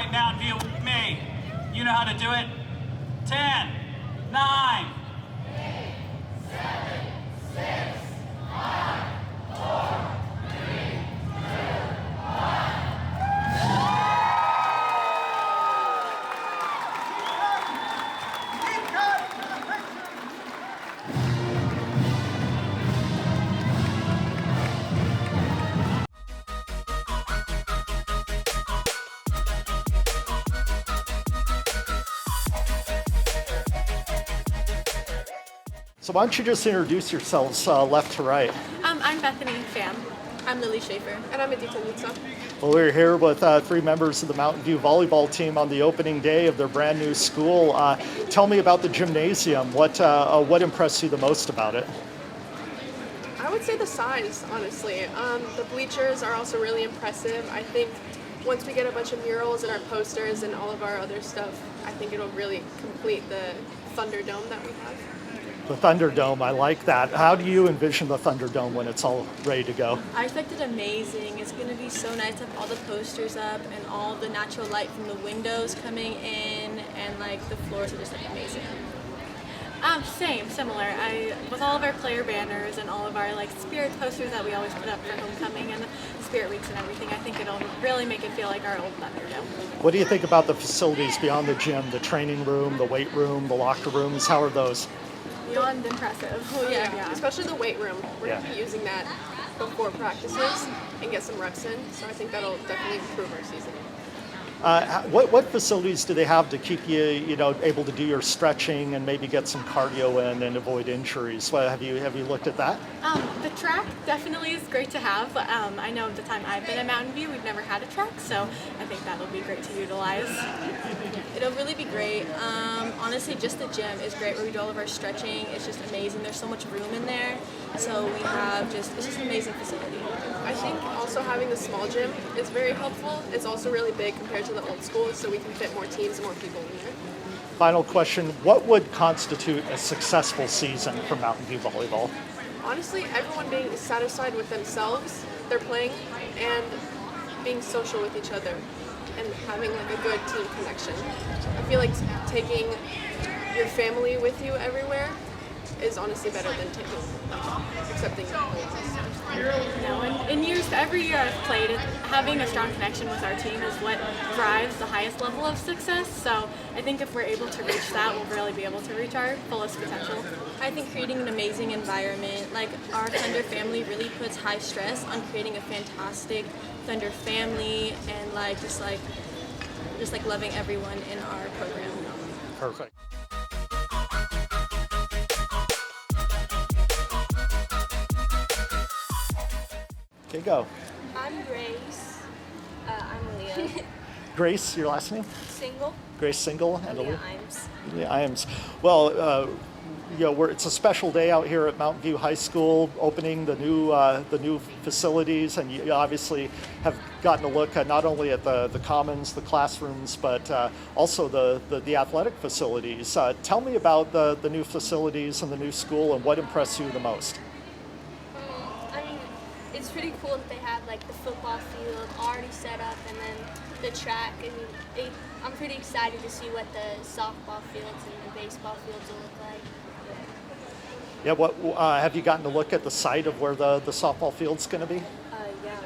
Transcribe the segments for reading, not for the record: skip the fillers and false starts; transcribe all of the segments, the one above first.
right, Mountain View, me. You know how to do it? 10, 9, So why don't you just introduce yourselves left to right? I'm Bethany Pham. I'm Lily Schaefer. And I'm Adita Lutza. Well, we're here with three members of the Mountain View volleyball team on the opening day of their brand new school. Tell me about the gymnasium. What impressed you the most about it? I would say the size, honestly. The bleachers are also really impressive. I think once we get a bunch of murals and our posters and all of our other stuff, I think it'll really complete the Thunderdome that we have. The Thunderdome, I like that. How do you envision the Thunderdome when it's all ready to go? I expect it amazing. It's going to be so nice to have all the posters up and all the natural light from the windows coming in, and like the floors are just like amazing. Similar. With all of our player banners and all of our like spirit posters that we always put up for homecoming and the spirit weeks and everything, I think it'll really make it feel like our old Thunderdome. What do you think about the facilities beyond the gym, the training room, the weight room, the locker rooms? How are those? Beyond impressive. Oh yeah. Especially the weight room. We're Yeah. going to be using that before practices and get some reps in. So I think that'll definitely improve our season. What facilities do they have to keep you able to do your stretching and maybe get some cardio in and avoid injuries? Have you looked at that? The track definitely is great to have. I know the time I've been at Mountain View, we've never had a track, so I think that'll be great to utilize. It'll really be great. Honestly, just the gym is great where we do all of our stretching. It's just amazing. There's so much room in there, so we have it's just an amazing facility. I think also having the small gym is very helpful. It's also really big compared to the old school, so we can fit more teams and more people in there. Final question, what would constitute a successful season for Mountain View volleyball? Honestly, everyone being satisfied with themselves, they're playing, and being social with each other and having like a good team connection. I feel like taking your family with you everywhere is honestly better than accepting your Every year I've played, having a strong connection with our team is what drives the highest level of success. So I think if we're able to reach that, we'll really be able to reach our fullest potential. I think creating an amazing environment, like our Thunder family really puts high stress on creating a fantastic Thunder family and just loving everyone in our program. Perfect. Okay, go. I'm Grace. I'm Leah. Grace, your last name? Single. Grace Single and Leah Aaliyah? Imes. Yeah, Iams. Well, it's a special day out here at Mountain View High School, opening the new facilities, and you obviously have gotten a look at not only at the commons, the classrooms, but also the athletic facilities. Tell me about the new facilities and the new school, and what impressed you the most. It's pretty cool that they have like the football field already set up and then the track. I'm pretty excited to see what the softball fields and the baseball fields will look like. Yeah, have you gotten to look at the site of where the softball field's going to be? Yeah, we have.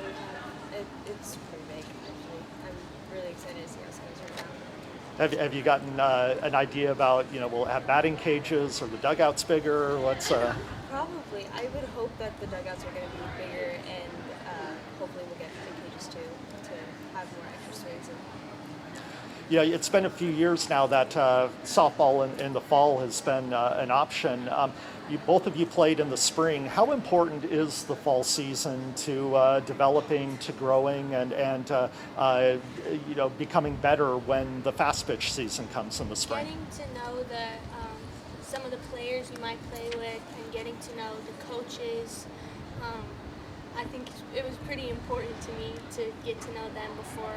It's pretty big, actually. I'm really excited to see how it's going to turn out. Have you gotten an idea about, will it have batting cages or the dugout's bigger? Probably. I would hope that the dugouts are going to be bigger and hopefully we'll get the cages too to have more extra swings. Yeah, it's been a few years now that softball in the fall has been an option. Both of you played in the spring. How important is the fall season to developing, to growing, and becoming better when the fast pitch season comes in the spring? Getting to know some of the players you might play with and getting to know the coaches. I think it was pretty important to me to get to know them before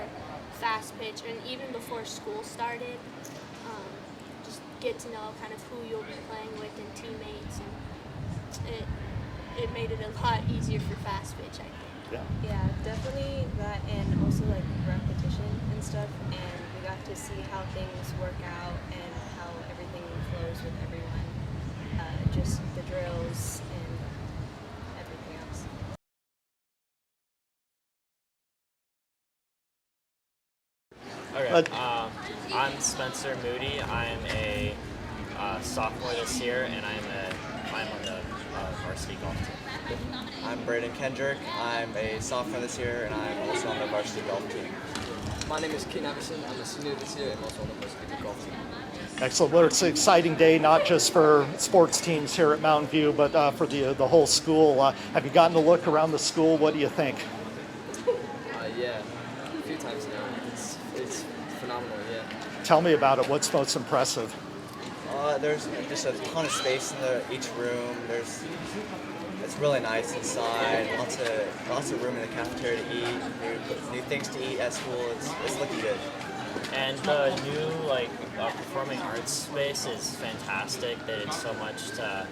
fast pitch and even before school started. Just get to know kind of who you'll be playing with and teammates, and it made it a lot easier for fast pitch, I think. Yeah, definitely that, and also like repetition and stuff, and we we got to see how things work out and how everything flows with everyone, just the drills and everything else. Okay, I'm Spencer Moody. I'm a sophomore this year, and I'm on the varsity golf team. I'm Braden Kendrick. I'm a sophomore this year, and I'm also on the varsity golf team. My name is Keane Everson. I'm a senior this year and also on the varsity golf team. Excellent. Well, it's an exciting day, not just for sports teams here at Mountain View, but for the whole school. Have you gotten a look around the school? What do you think? Yeah, a few times now. It's phenomenal, yeah. Tell me about it. What's most impressive? There's just a ton of space in each room. It's really nice inside. Lots of room in the cafeteria to eat. New things to eat at school. It's looking good. And the new performing arts space is fantastic. They did so much to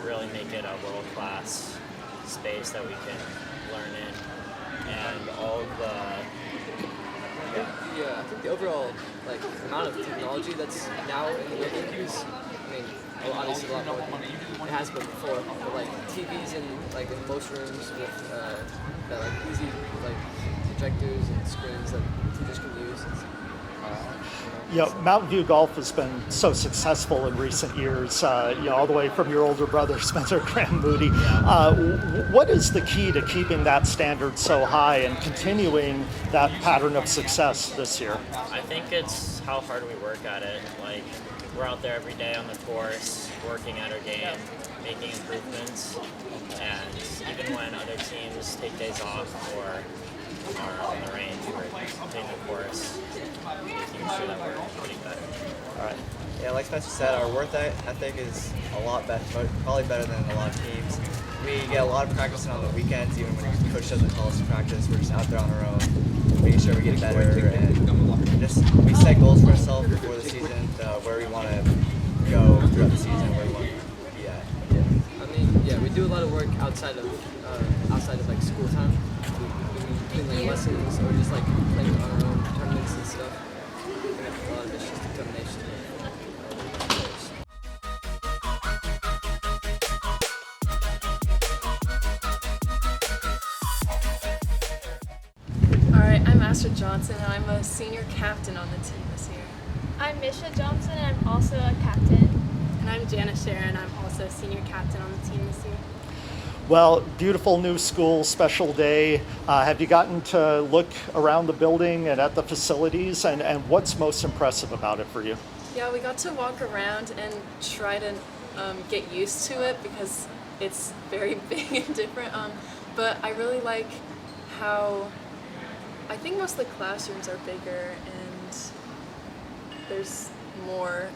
really make it a world-class space that we can learn in. And all of Yeah, I think the overall amount of technology that's now in the building is, obviously a lot more than it has been before. But TVs in most rooms with that easy projectors and screens that teachers can use. Mountain View Golf has been so successful in recent years, all the way from your older brother, Spencer Graham Moody. What is the key to keeping that standard so high and continuing that pattern of success this year? I think it's how hard we work at it. We're out there every day on the course, working at our game, making improvements, and even when other teams take days off or are on the range, we're taking the course, making sure that we're getting better. All right. Yeah, like Spencer said, our work ethic is a lot better, probably better than a lot of teams. We get a lot of practice in on the weekends, even when the coach doesn't call us to practice. We're just out there on our own, making sure we get better, and we set goals for ourselves before the season, where we want to go throughout the season, where we want to be at. Yeah, we do a lot of work outside of school time. Doing lessons or just playing on our own tournaments and stuff. A lot of it's just determination. Alright, I'm Astrid Johnson and I'm a senior captain on the team this year. I'm Misha Johnson and I'm also a captain. And I'm Janice Sharon. I'm also a senior captain on the team this year. Well, beautiful new school, special day. Have you gotten to look around the building and at the facilities, and what's most impressive about it for you? Yeah, we got to walk around and try to get used to it because it's very big and different. But I really like how I think most of the classrooms are bigger and there's more.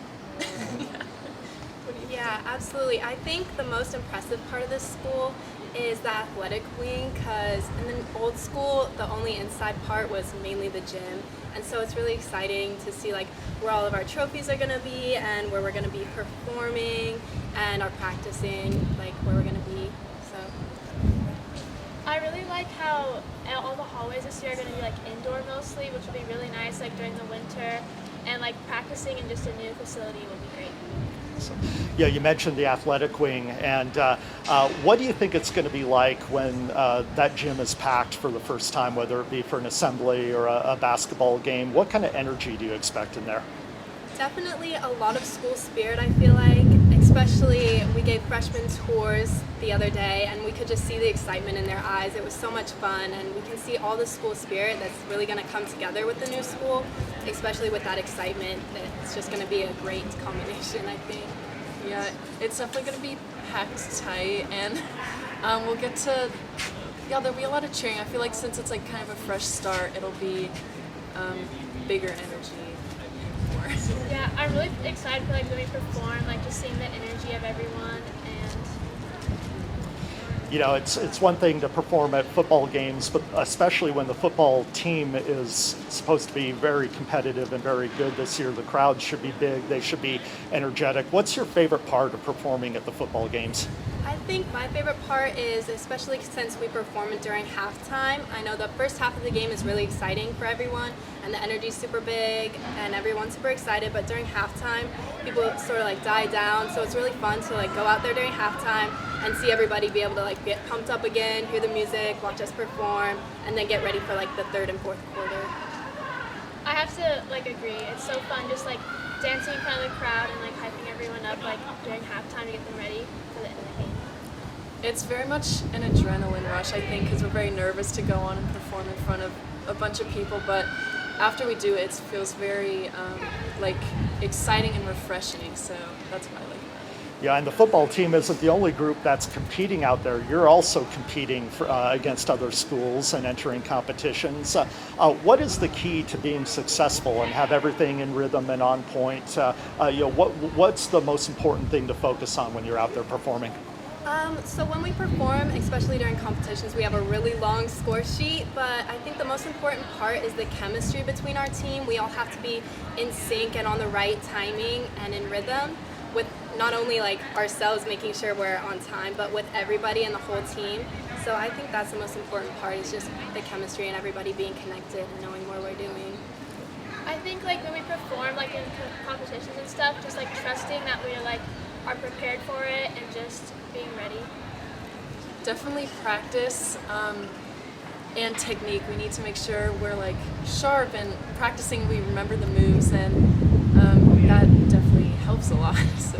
Yeah, absolutely. I think the most impressive part of this school is the athletic wing, because in the old school, the only inside part was mainly the gym. And so it's really exciting to see where all of our trophies are going to be and where we're going to be performing and are practicing, where we're going to be. So I really like how all the hallways this year are going to be indoor mostly, which will be really nice during the winter, and practicing in just a new facility will be great. So, you mentioned the athletic wing, and what do you think it's going to be like when that gym is packed for the first time, whether it be for an assembly or a basketball game? What kind of energy do you expect in there? definitely a lot of school spirit, I feel like. Especially, we gave freshman tours the other day and we could just see the excitement in their eyes. It was so much fun, and we can see all the school spirit that's really going to come together with the new school, especially with that excitement. It's just going to be a great combination, I think. Yeah, it's definitely going to be packed tight, and we'll get to, there'll be a lot of cheering. I feel like since it's like kind of a fresh start, it'll be bigger energy. Yeah, I'm really excited for when we perform, just seeing the energy of everyone. And it's one thing to perform at football games, but especially when the football team is supposed to be very competitive and very good this year. The crowd should be big. They should be energetic. What's your favorite part of performing at the football games? I think my favorite part is, especially since we perform it during halftime, I know the first half of the game is really exciting for everyone and the energy's super big and everyone's super excited, but during halftime people sort of like die down, so it's really fun to like go out there during halftime and see everybody be able to like get pumped up again, hear the music, watch us perform, and then get ready for like the third and fourth quarter. I have to like agree. It's so fun just like dancing in front of the crowd and like hyping everyone up like during halftime to get them ready for the end of the game. It's very much an adrenaline rush, I think, because we're very nervous to go on and perform in front of a bunch of people, but after we do it, it feels very like exciting and refreshing, so that's what I like. Yeah, and the football team isn't the only group that's competing out there. You're also competing against other schools and entering competitions. What is the key to being successful and have everything in rhythm and on point? What's the most important thing to focus on when you're out there performing? So when we perform, especially during competitions, we have a really long score sheet, but I think the most important part is the chemistry between our team. We all have to be in sync and on the right timing and in rhythm, with not only like ourselves making sure we're on time, but with everybody and the whole team. So I think that's the most important part, is just the chemistry and everybody being connected and knowing what we're doing. I think like when we perform like in competitions and stuff, just like trusting that we are prepared for it and just being ready. Definitely practice and technique. We need to make sure we're like sharp and practicing. We remember the moves, and that definitely helps a lot. So.